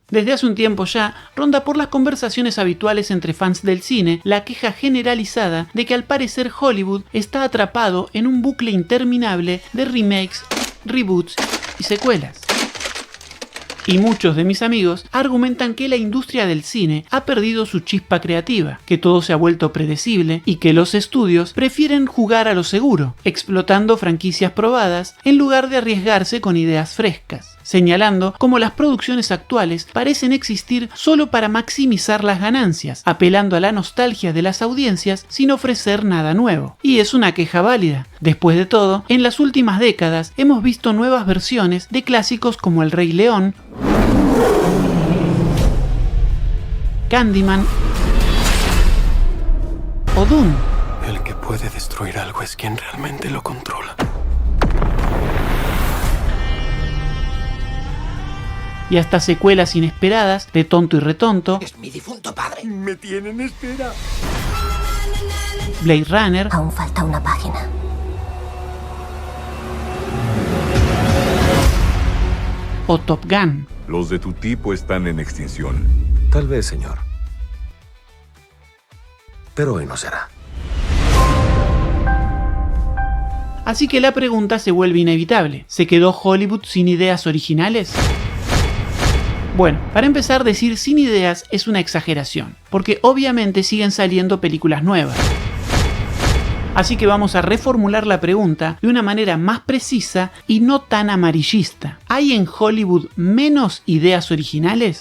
Desde hace un tiempo ya, ronda por las conversaciones habituales entre fans del cine la queja generalizada de que al parecer Hollywood está atrapado en un bucle interminable de remakes, reboots y secuelas. Y muchos de mis amigos argumentan que la industria del cine ha perdido su chispa creativa, que todo se ha vuelto predecible y que los estudios prefieren jugar a lo seguro, explotando franquicias probadas en lugar de arriesgarse con ideas frescas, señalando cómo las producciones actuales parecen existir solo para maximizar las ganancias, apelando a la nostalgia de las audiencias sin ofrecer nada nuevo. Y es una queja válida. Después de todo, en las últimas décadas hemos visto nuevas versiones de clásicos como El Rey León, Candyman o Dune. El que puede destruir algo es quien realmente lo controla. Y hasta secuelas inesperadas de Tonto y Retonto, Es mi difunto padre. Me tienen espera. Blade Runner Aún falta una página. o Top Gun. Los de tu tipo están en extinción. Tal vez, señor. Pero hoy no será. Así que la pregunta se vuelve inevitable. ¿Se quedó Hollywood sin ideas originales? Bueno, para empezar, decir sin ideas es una exageración, porque obviamente siguen saliendo películas nuevas. Así que vamos a reformular la pregunta de una manera más precisa y no tan amarillista. ¿Hay en Hollywood menos ideas originales?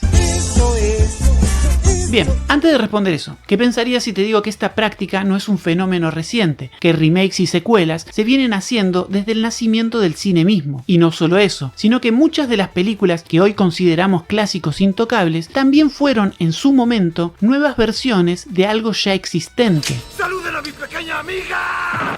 Bien, antes de responder eso, ¿qué pensarías si te digo que esta práctica no es un fenómeno reciente? Que remakes y secuelas se vienen haciendo desde el nacimiento del cine mismo. Y no solo eso, sino que muchas de las películas que hoy consideramos clásicos intocables también fueron en su momento nuevas versiones de algo ya existente. ¡Saluden a mi pequeña amiga!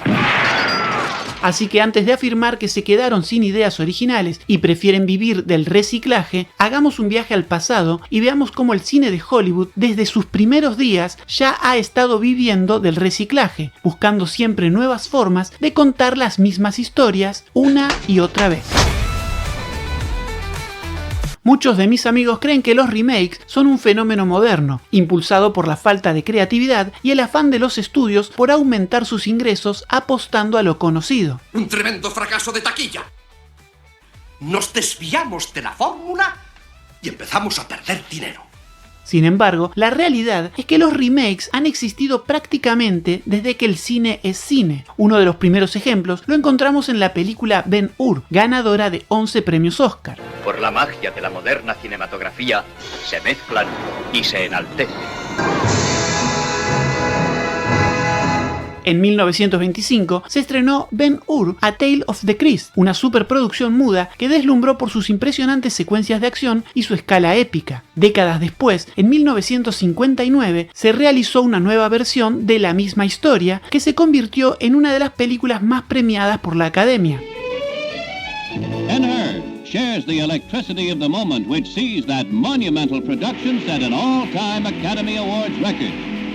Así que antes de afirmar que se quedaron sin ideas originales y prefieren vivir del reciclaje, hagamos un viaje al pasado y veamos cómo el cine de Hollywood desde sus primeros días ya ha estado viviendo del reciclaje, buscando siempre nuevas formas de contar las mismas historias una y otra vez. Muchos de mis amigos creen que los remakes son un fenómeno moderno, impulsado por la falta de creatividad y el afán de los estudios por aumentar sus ingresos apostando a lo conocido. Un tremendo fracaso de taquilla. Nos desviamos de la fórmula y empezamos a perder dinero. Sin embargo, la realidad es que los remakes han existido prácticamente desde que el cine es cine. Uno de los primeros ejemplos lo encontramos en la película Ben-Hur, ganadora de 11 premios Oscar. Por la magia de la moderna cinematografía, se mezclan y se enaltecen. En 1925 se estrenó Ben-Hur: A Tale of the Christ, una superproducción muda que deslumbró por sus impresionantes secuencias de acción y su escala épica. Décadas después, en 1959, se realizó una nueva versión de la misma historia que se convirtió en una de las películas más premiadas por la Academia. Ben-Hur shares the electricity of the moment which sees that monumental production set an all-time Academy Awards record.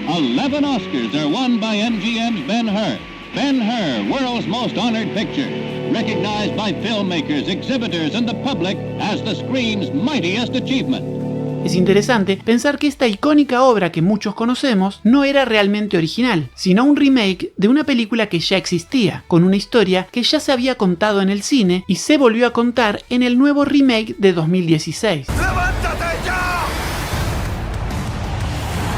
11 Oscars are won by MGM's Ben-Hur. Ben-Hur, world's most honored picture, recognized by filmmakers, exhibitors, and the public as the screen's mightiest achievement. Es interesante pensar que esta icónica obra que muchos conocemos no era realmente original, sino un remake de una película que ya existía, con una historia que ya se había contado en el cine y se volvió a contar en el nuevo remake de 2016. ¡Levántate ya!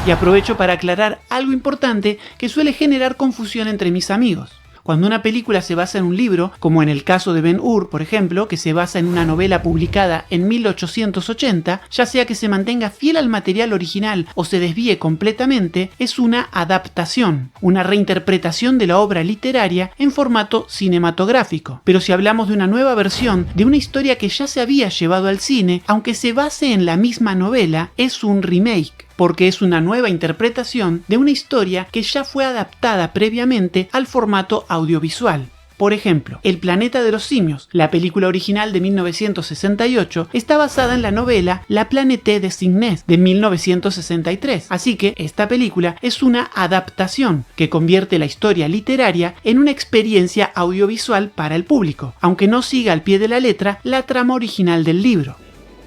Y aprovecho para aclarar algo importante que suele generar confusión entre mis amigos. Cuando una película se basa en un libro, como en el caso de Ben-Hur, por ejemplo, que se basa en una novela publicada en 1880, ya sea que se mantenga fiel al material original o se desvíe completamente, es una adaptación, una reinterpretación de la obra literaria en formato cinematográfico. Pero si hablamos de una nueva versión de una historia que ya se había llevado al cine, aunque se base en la misma novela, es un remake, porque es una nueva interpretación de una historia que ya fue adaptada previamente al formato audiovisual. Por ejemplo, El planeta de los simios, la película original de 1968, está basada en la novela La planète des Cygnes de 1963, así que esta película es una adaptación que convierte la historia literaria en una experiencia audiovisual para el público, aunque no siga al pie de la letra la trama original del libro.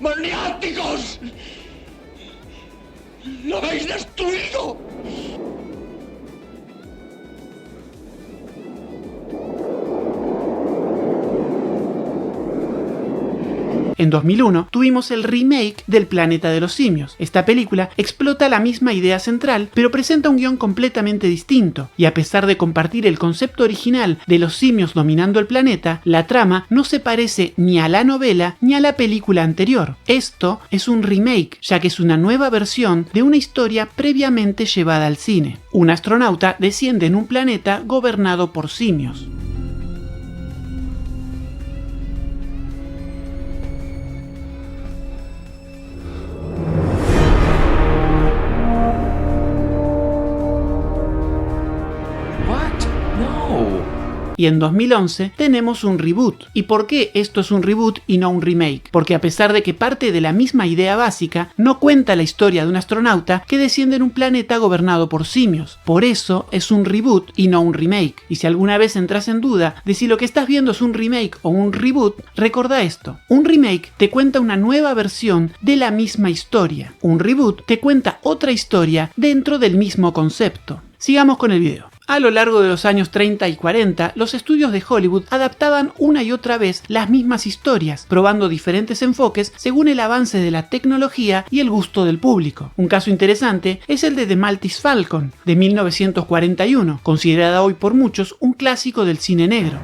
¡Maniáticos! ¡Lo habéis destruido! En 2001 tuvimos el remake del Planeta de los Simios. Esta película explota la misma idea central, pero presenta un guión completamente distinto, y a pesar de compartir el concepto original de los simios dominando el planeta, la trama no se parece ni a la novela ni a la película anterior. Esto es un remake, ya que es una nueva versión de una historia previamente llevada al cine. Un astronauta desciende en un planeta gobernado por simios. Y en 2011 tenemos un reboot. ¿Y por qué esto es un reboot y no un remake? Porque a pesar de que parte de la misma idea básica, no cuenta la historia de un astronauta que desciende en un planeta gobernado por simios. Por eso es un reboot y no un remake. Y si alguna vez entras en duda de si lo que estás viendo es un remake o un reboot, recordá esto. Un remake te cuenta una nueva versión de la misma historia. Un reboot te cuenta otra historia dentro del mismo concepto. Sigamos con el video. A lo largo de los años 30 y 40, los estudios de Hollywood adaptaban una y otra vez las mismas historias, probando diferentes enfoques según el avance de la tecnología y el gusto del público. Un caso interesante es el de The Maltese Falcon, de 1941, considerada hoy por muchos un clásico del cine negro.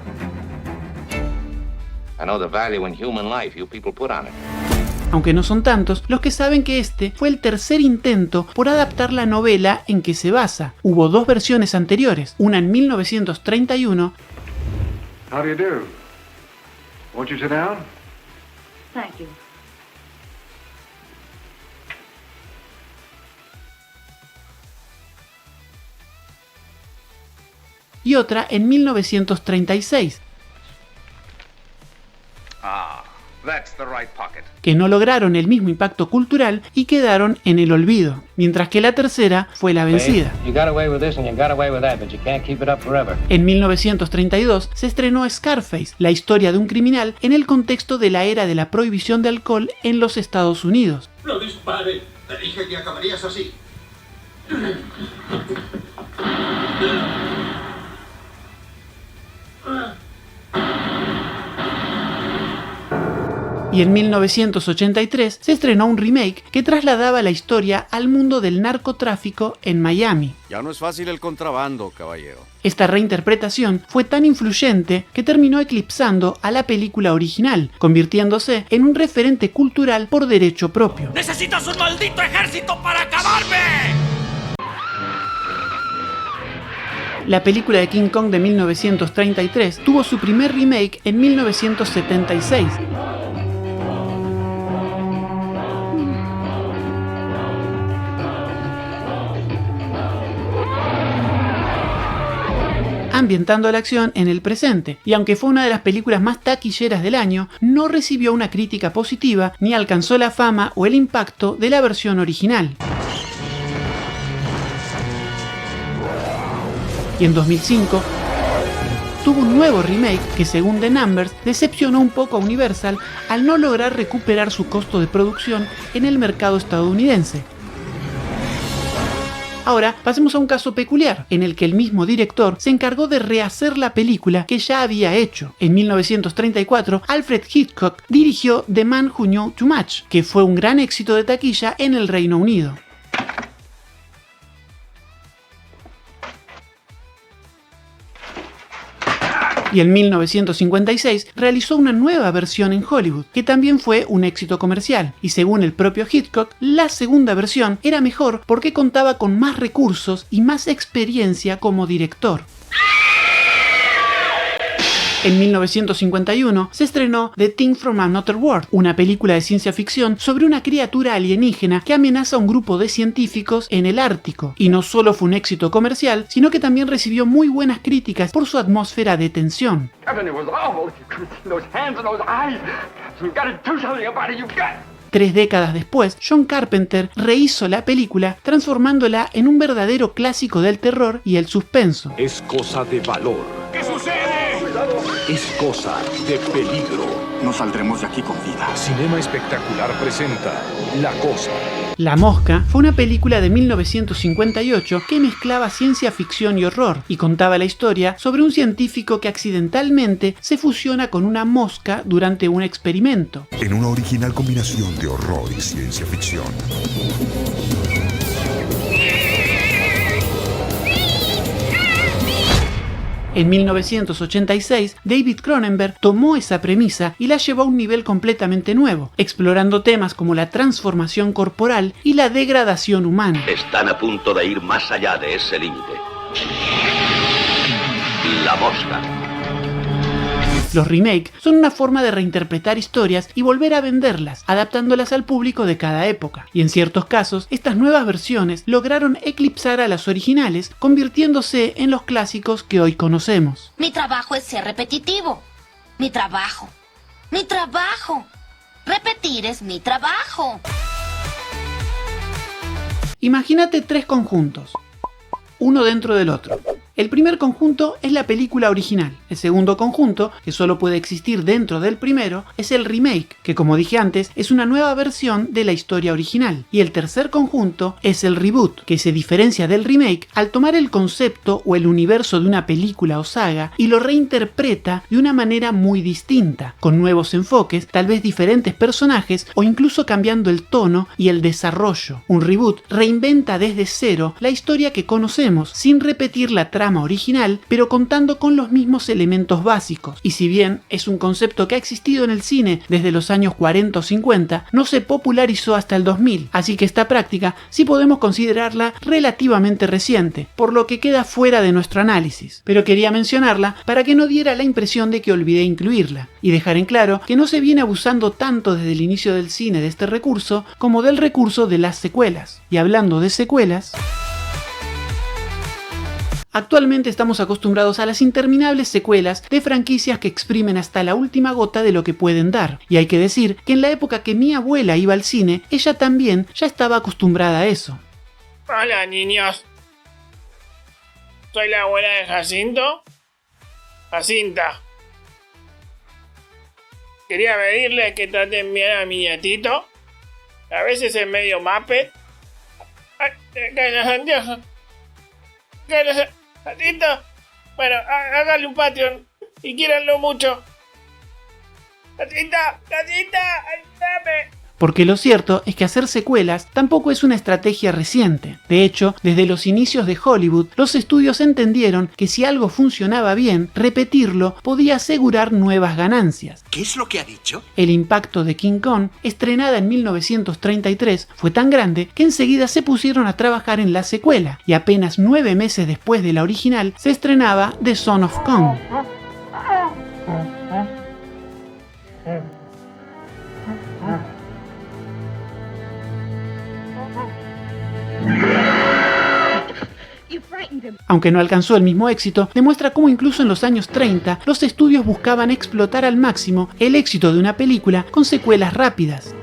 I know the value in human life you people put on it. Aunque no son tantos los que saben que este fue el tercer intento por adaptar la novela en que se basa. Hubo dos versiones anteriores, una en 1931 How do you do? Won't you sit down? Thank you. y otra en 1936. That's the right pocket. Que no lograron el mismo impacto cultural y quedaron en el olvido, mientras que la tercera fue la vencida. En 1932 se estrenó Scarface, la historia de un criminal en el contexto de la era de la prohibición de alcohol en los Estados Unidos. ¡No dispare! Te dije que acabarías así. Y en 1983 se estrenó un remake que trasladaba la historia al mundo del narcotráfico en Miami. Ya no es fácil el contrabando, caballero. Esta reinterpretación fue tan influyente que terminó eclipsando a la película original, convirtiéndose en un referente cultural por derecho propio. ¡Necesitas un maldito ejército para acabarme! La película de King Kong de 1933 tuvo su primer remake en 1976. Ambientando la acción en el presente, y aunque fue una de las películas más taquilleras del año, no recibió una crítica positiva ni alcanzó la fama o el impacto de la versión original. Y en 2005 tuvo un nuevo remake que, según The Numbers, decepcionó un poco a Universal al no lograr recuperar su costo de producción en el mercado estadounidense. Ahora pasemos a un caso peculiar, en el que el mismo director se encargó de rehacer la película que ya había hecho. En 1934, Alfred Hitchcock dirigió The Man Who Knew Too Much, que fue un gran éxito de taquilla en el Reino Unido. Y en 1956 realizó una nueva versión en Hollywood, que también fue un éxito comercial, y según el propio Hitchcock, la segunda versión era mejor porque contaba con más recursos y más experiencia como director. En 1951 se estrenó The Thing from Another World, una película de ciencia ficción sobre una criatura alienígena que amenaza a un grupo de científicos en el Ártico. Y no solo fue un éxito comercial, sino que también recibió muy buenas críticas por su atmósfera de tensión. Tres décadas después, John Carpenter rehizo la película transformándola en un verdadero clásico del terror y el suspenso. Es cosa de valor. ¿Qué sucede? Es cosa de peligro. No saldremos de aquí con vida. Cinema Espectacular presenta La Cosa. La Mosca fue una película de 1958 que mezclaba ciencia ficción y horror y contaba la historia sobre un científico que accidentalmente se fusiona con una mosca durante un experimento. En una original combinación de horror y ciencia ficción. En 1986, David Cronenberg tomó esa premisa y la llevó a un nivel completamente nuevo, explorando temas como la transformación corporal y la degradación humana. Están a punto de ir más allá de ese límite. La Mosca. Los remakes son una forma de reinterpretar historias y volver a venderlas, adaptándolas al público de cada época. Y en ciertos casos, estas nuevas versiones lograron eclipsar a las originales, convirtiéndose en los clásicos que hoy conocemos. Mi trabajo es ser repetitivo. Mi trabajo. Mi trabajo. Repetir es mi trabajo. Imagínate 3 conjuntos, uno dentro del otro. El primer conjunto es la película original. El segundo conjunto, que solo puede existir dentro del primero, es el remake, que como dije antes, es una nueva versión de la historia original. Y el tercer conjunto es el reboot, que se diferencia del remake al tomar el concepto o el universo de una película o saga y lo reinterpreta de una manera muy distinta, con nuevos enfoques, tal vez diferentes personajes o incluso cambiando el tono y el desarrollo. Un reboot reinventa desde cero la historia que conocemos, sin repetir la trama original, pero contando con los mismos elementos básicos. Y si bien es un concepto que ha existido en el cine desde los años 40 o 50, no se popularizó hasta el 2000, así que esta práctica sí podemos considerarla relativamente reciente, por lo que queda fuera de nuestro análisis. Pero quería mencionarla para que no diera la impresión de que olvidé incluirla, y dejar en claro que no se viene abusando tanto desde el inicio del cine de este recurso como del recurso de las secuelas. Y hablando de secuelas, actualmente estamos acostumbrados a las interminables secuelas de franquicias que exprimen hasta la última gota de lo que pueden dar. Y hay que decir que en la época que mi abuela iba al cine, ella también ya estaba acostumbrada a eso. Hola, niños. Soy la abuela de Jacinto. Jacinta. Quería pedirle que traten bien a mi nietito. A veces es medio mape. Ay, caen los anteojos. Jacinto, bueno, hágale un Patreon y quiéranlo mucho. Jacinta, ayúdame. Porque lo cierto es que hacer secuelas tampoco es una estrategia reciente. De hecho, desde los inicios de Hollywood, los estudios entendieron que si algo funcionaba bien, repetirlo podía asegurar nuevas ganancias. ¿Qué es lo que ha dicho? El impacto de King Kong, estrenada en 1933, fue tan grande que enseguida se pusieron a trabajar en la secuela, y apenas 9 meses después de la original se estrenaba The Son of Kong. Aunque no alcanzó el mismo éxito, demuestra cómo incluso en los años 30 los estudios buscaban explotar al máximo el éxito de una película con secuelas rápidas.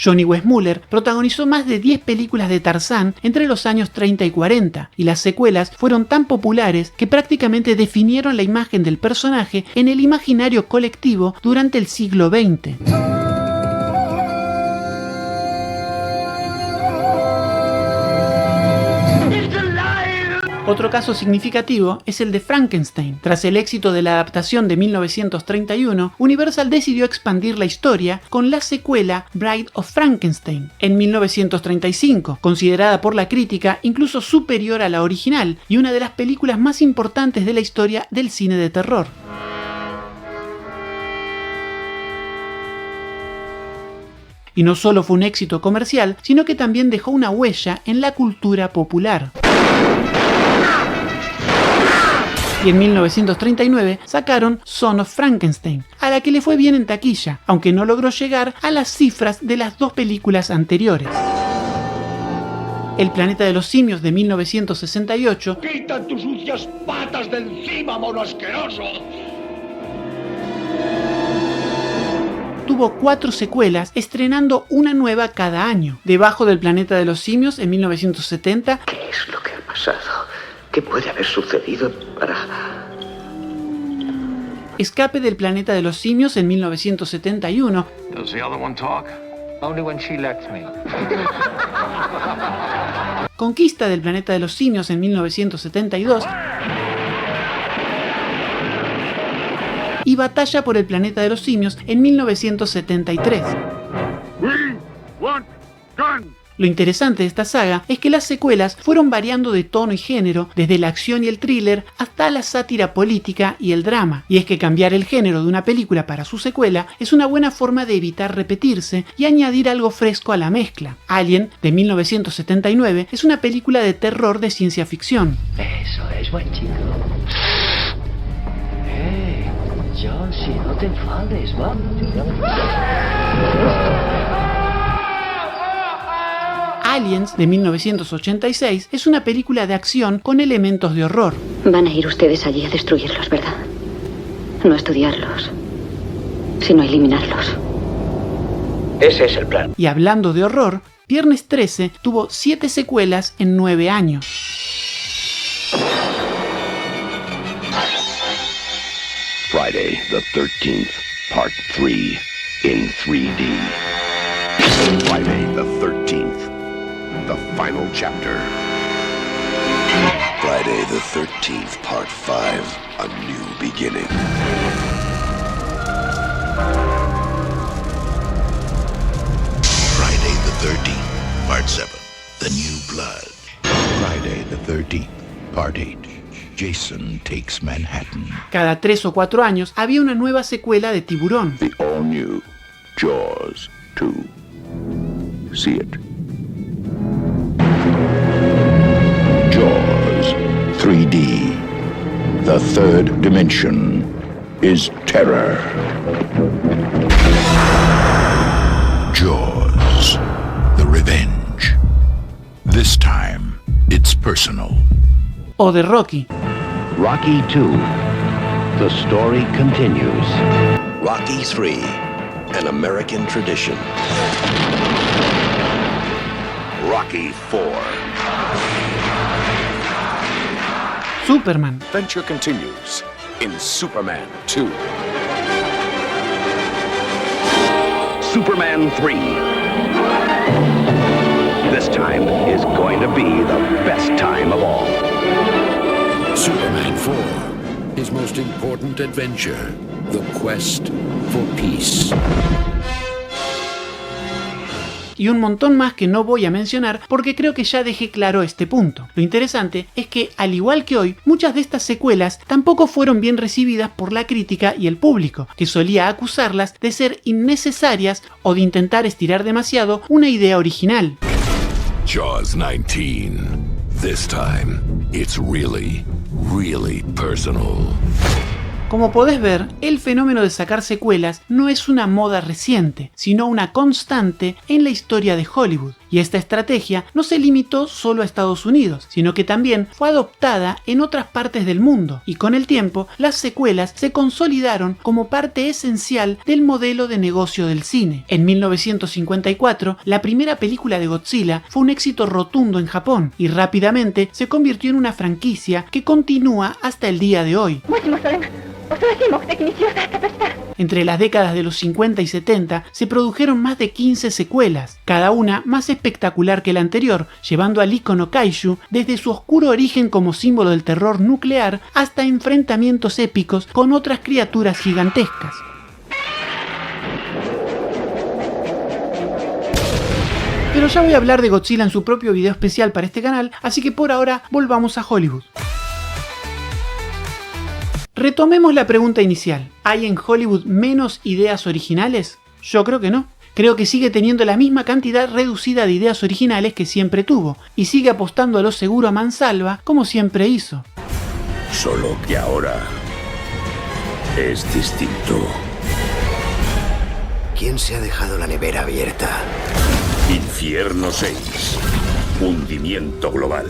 Johnny Weissmuller protagonizó más de 10 películas de Tarzán entre los años 30 y 40, y las secuelas fueron tan populares que prácticamente definieron la imagen del personaje en el imaginario colectivo durante el siglo XX. Otro caso significativo es el de Frankenstein. Tras el éxito de la adaptación de 1931, Universal decidió expandir la historia con la secuela Bride of Frankenstein en 1935, considerada por la crítica incluso superior a la original y una de las películas más importantes de la historia del cine de terror. Y no solo fue un éxito comercial, sino que también dejó una huella en la cultura popular. Y en 1939 sacaron Son of Frankenstein, a la que le fue bien en taquilla, aunque no logró llegar a las cifras de las 2 películas anteriores. El planeta de los simios de 1968 ¡Quita tus sucias patas de encima, mono asqueroso! tuvo 4 secuelas, estrenando una nueva cada año. Debajo del planeta de los simios en 1970. ¿Qué es lo que ha pasado? ¿Qué puede haber sucedido para...? Escape del planeta de los simios en 1971. Does the other one talk? Only when she lets me. Conquista del planeta de los simios en 1972. Y Batalla por el planeta de los simios en 1973. We want guns. Lo interesante de esta saga es que las secuelas fueron variando de tono y género, desde la acción y el thriller hasta la sátira política y el drama. Y es que cambiar el género de una película para su secuela es una buena forma de evitar repetirse y añadir algo fresco a la mezcla. Alien, de 1979, es una película de terror de ciencia ficción. Eso es, buen chico. John, si no te enfades, vamos. Aliens, de 1986, es una película de acción con elementos de horror. Van a ir ustedes allí a destruirlos, ¿verdad? No a estudiarlos, sino a eliminarlos. Ese es el plan. Y hablando de horror, Viernes 13 tuvo 7 secuelas en 9 años. Friday the 13th, Part 3, in 3D. Friday the 13th, the final chapter. Friday the 13th, Part 5, a new beginning. Friday the 13th, Part 7, the new blood. Friday the 13th, Part 8. Jason Takes Manhattan. Cada 3 o 4 años había una nueva secuela de Tiburón. The all new Jaws 2. See it. Jaws 3D. The third dimension is terror. Jaws, the revenge. This time, it's personal. O de Rocky. Rocky 2. The story continues. Rocky 3. An American tradition. Rocky 4. Superman. Adventure continues in Superman 2. Superman 3. This time is going to be the best time of all. Superman 4. His most important adventure. The quest for peace. Y un montón más que no voy a mencionar porque creo que ya dejé claro este punto. Lo interesante es que, al igual que hoy, muchas de estas secuelas tampoco fueron bien recibidas por la crítica y el público, que solía acusarlas de ser innecesarias o de intentar estirar demasiado una idea original. Jaws 19. This time, it's really, really personal. Como podés ver, el fenómeno de sacar secuelas no es una moda reciente, sino una constante en la historia de Hollywood. Y esta estrategia no se limitó solo a Estados Unidos, sino que también fue adoptada en otras partes del mundo. Y con el tiempo, las secuelas se consolidaron como parte esencial del modelo de negocio del cine. En 1954, la primera película de Godzilla fue un éxito rotundo en Japón y rápidamente se convirtió en una franquicia que continúa hasta el día de hoy. Entre las décadas de los 50 y 70 se produjeron más de 15 secuelas, cada una más espectacular que la anterior, llevando al ícono kaiju desde su oscuro origen como símbolo del terror nuclear hasta enfrentamientos épicos con otras criaturas gigantescas. Pero ya voy a hablar de Godzilla en su propio video especial para este canal, así que por ahora volvamos a Hollywood. Retomemos la pregunta inicial. ¿Hay en Hollywood menos ideas originales? Yo creo que no. Creo que sigue teniendo la misma cantidad reducida de ideas originales que siempre tuvo, y sigue apostando a lo seguro a mansalva como siempre hizo. Solo que ahora es distinto. ¿Quién se ha dejado la nevera abierta? Infierno 6. Hundimiento global.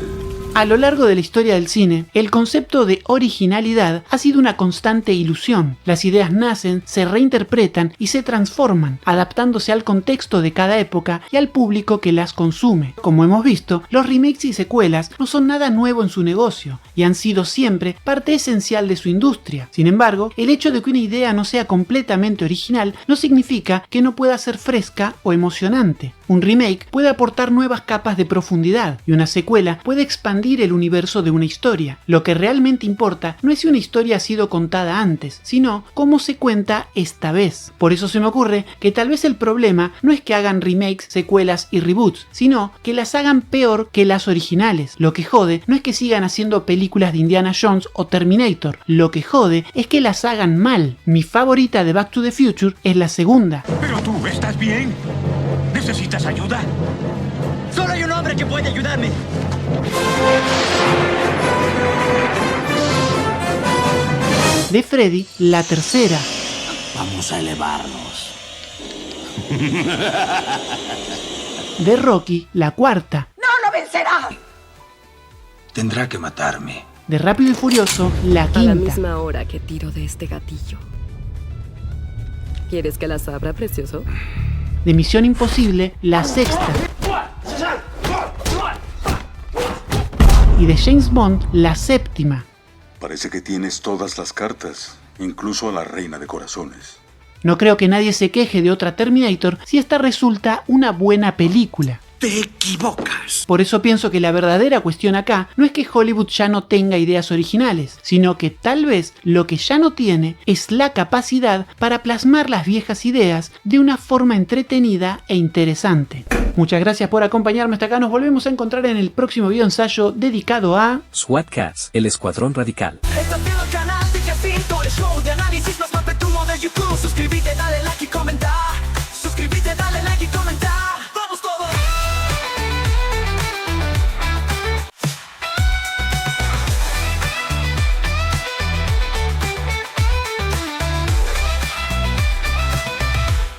A lo largo de la historia del cine, el concepto de originalidad ha sido una constante ilusión. Las ideas nacen, se reinterpretan y se transforman, adaptándose al contexto de cada época y al público que las consume. Como hemos visto, los remakes y secuelas no son nada nuevo en su negocio y han sido siempre parte esencial de su industria. Sin embargo, el hecho de que una idea no sea completamente original no significa que no pueda ser fresca o emocionante. Un remake puede aportar nuevas capas de profundidad y una secuela puede expandir el universo de una historia. Lo que realmente importa no es si una historia ha sido contada antes, sino cómo se cuenta esta vez. Por eso se me ocurre que tal vez el problema no es que hagan remakes, secuelas y reboots, sino que las hagan peor que las originales. Lo que jode no es que sigan haciendo películas de Indiana Jones o Terminator, lo que jode es que las hagan mal. Mi favorita de Back to the Future es la segunda. ¿Pero tú estás bien? ¿Necesitas ayuda? ¡Solo hay un hombre que puede ayudarme! De Freddy, la tercera. Vamos a elevarnos. De Rocky, la cuarta. ¡No lo vencerá! Tendrá que matarme. De Rápido y Furioso, la quinta. A la misma hora que tiro de este gatillo. ¿Quieres que las abra, precioso? De Misión Imposible, la sexta. Y de James Bond, la séptima. Parece que tienes todas las cartas, incluso a la reina de corazones. No creo que nadie se queje de otra Terminator si esta resulta una buena película. Te equivocas. Por eso pienso que la verdadera cuestión acá no es que Hollywood ya no tenga ideas originales, sino que tal vez lo que ya no tiene es la capacidad para plasmar las viejas ideas de una forma entretenida e interesante. Muchas gracias por acompañarme hasta acá, nos volvemos a encontrar en el próximo video ensayo dedicado a SWAT Cats, el escuadrón radical. Este ha sido el canal de Jacinto, el show de análisis más perpetuo de YouTube. Suscríbete, dale like y comenta.